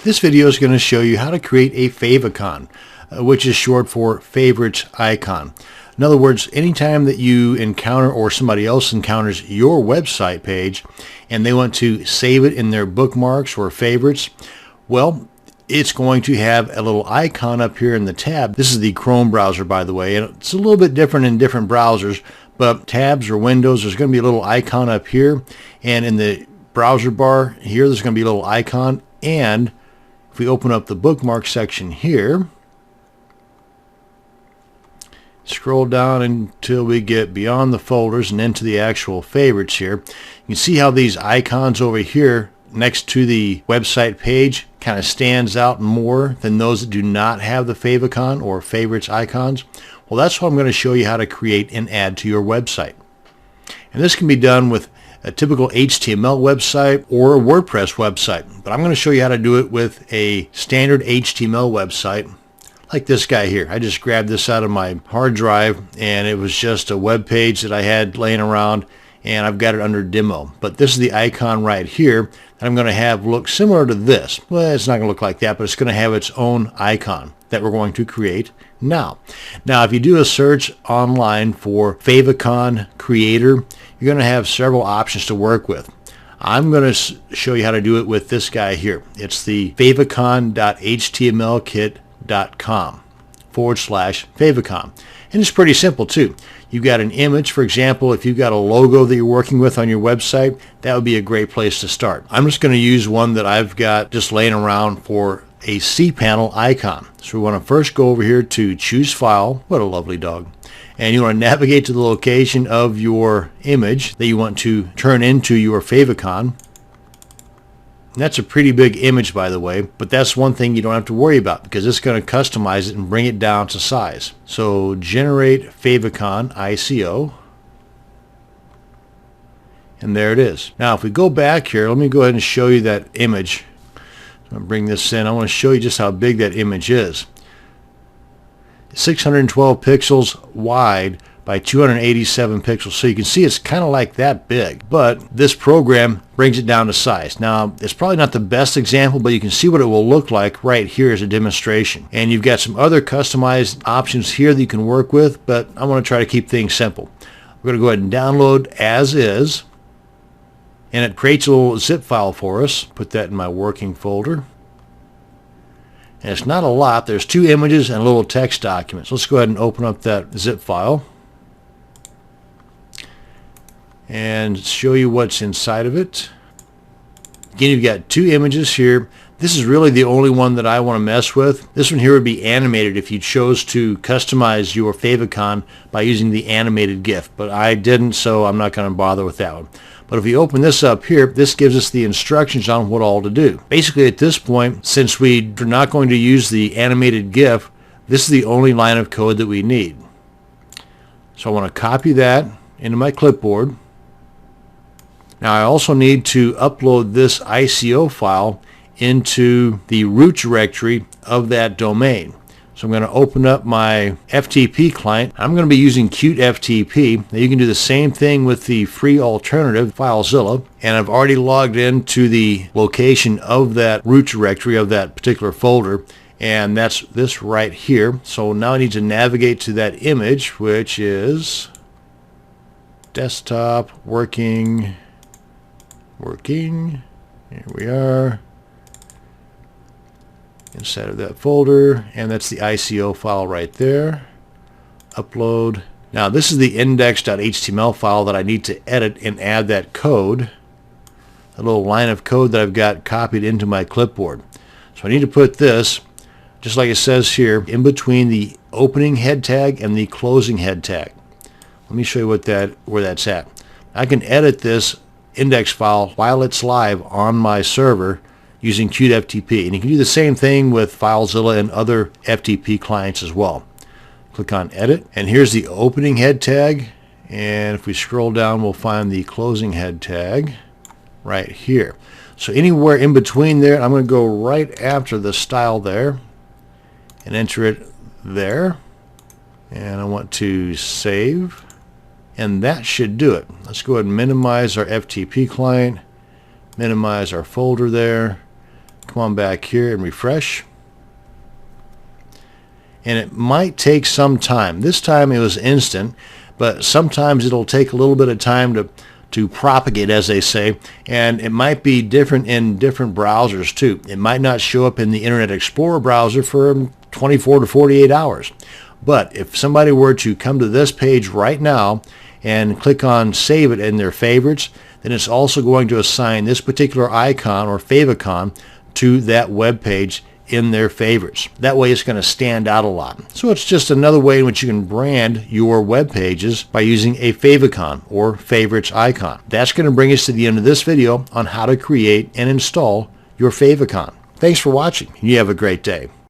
This video is going to show you how to create a favicon, which is short for favorites icon. In other words, anytime that you encounter or somebody else encounters your website page and they want to save it in their bookmarks or favorites, well, it's going to have a little icon up here in the tab. This is the Chrome browser, by the way, and it's a little bit different in different browsers, but tabs or windows, there's going to be a little icon up here, and in the browser bar here, there's going to be a little icon, and if we open up the bookmark section here, scroll down until we get beyond the folders and into the actual favorites here. You can see how these icons over here next to the website page kind of stands out more than those that do not have the favicon or favorites icons. Well, that's what I'm going to show you how to create and add to your website. And this can be done with a typical HTML website or a WordPress website, but I'm going to show you how to do it with a standard HTML website like this guy here. I just grabbed this out of my hard drive, and it was just a web page that I had laying around, and I've got it under demo. But this is the icon right here that I'm going to have look similar to this. Well, it's not going to look like that, but it's going to have its own icon that we're going to create now. Now, if you do a search online for Fevicon Creator, you're going to have several options to work with. I'm going to show you how to do it with this guy here. It's the favicon.htmlkit.com/favicon. And it's pretty simple too. You've got an image, for example, if you've got a logo that you're working with on your website, that would be a great place to start. I'm just going to use one that I've got just laying around for a cPanel icon. So we want to first go over here to choose file. What a lovely dog. And you want to navigate to the location of your image that you want to turn into your favicon. And that's a pretty big image, by the way, but that's one thing you don't have to worry about because it's going to customize it and bring it down to size. So generate favicon ICO, and there it is. Now if we go back here, let me go ahead and show you that image. I'm going to bring this in. I want to show you just how big that image is. 612 pixels wide by 287 pixels. So you can see it's kind of like that big, but this program brings it down to size. Now, it's probably not the best example, but you can see what it will look like right here as a demonstration. And you've got some other customized options here that you can work with, but I want to try to keep things simple. We're going to go ahead and download as is, and it creates a little zip file for us. Put that in my working folder. And it's not a lot. There's 2 images and a little text document. So let's go ahead and open up that zip file and show you what's inside of it. Again, you've got 2 images here. This is really the only one that I want to mess with. This one here would be animated if you chose to customize your favicon by using the animated GIF, but I didn't, so I'm not going to bother with that one. But if we open this up here, this gives us the instructions on what all to do. Basically, at this point, since we're not going to use the animated GIF, this is the only line of code that we need. So I want to copy that into my clipboard. Now I also need to upload this ICO file into the root directory of that domain. So I'm going to open up my FTP client. I'm going to be using Creat FTP. Now you can do the same thing with the free alternative, FileZilla, and I've already logged into the location of that root directory of that particular folder, and that's this right here. So now I need to navigate to that image, which is desktop working. Here we are. Inside of that folder, and that's the ICO file right there. Upload. Now this is the index.html file that I need to edit and add that code, a little line of code that I've got copied into my clipboard. So I need to put this, just like it says here, in between the opening head tag and the closing head tag. Let me show you where that's at. I can edit this index file while it's live on my server using Creat FTP, and you can do the same thing with FileZilla and other FTP clients as well. Click on edit, and here's the opening head tag, and if we scroll down we'll find the closing head tag right here. So anywhere in between there, I'm going to go right after the style there and enter it there, and I want to save, and that should do it. Let's go ahead and minimize our FTP client, minimize our folder there, Come on back here and refresh. And it might take some time. This time it was instant, but sometimes it'll take a little bit of time to propagate, as they say, and it might be different in different browsers too. It might not show up in the Internet Explorer browser for 24 to 48 hours. But if somebody were to come to this page right now and click on Save It in their favorites, then it's also going to assign this particular icon or favicon to that web page in their favorites. That way it's going to stand out a lot. So it's just another way in which you can brand your web pages by using a favicon or favorites icon. That's going to bring us to the end of this video on how to create and install your favicon. Thanks for watching. You have a great day.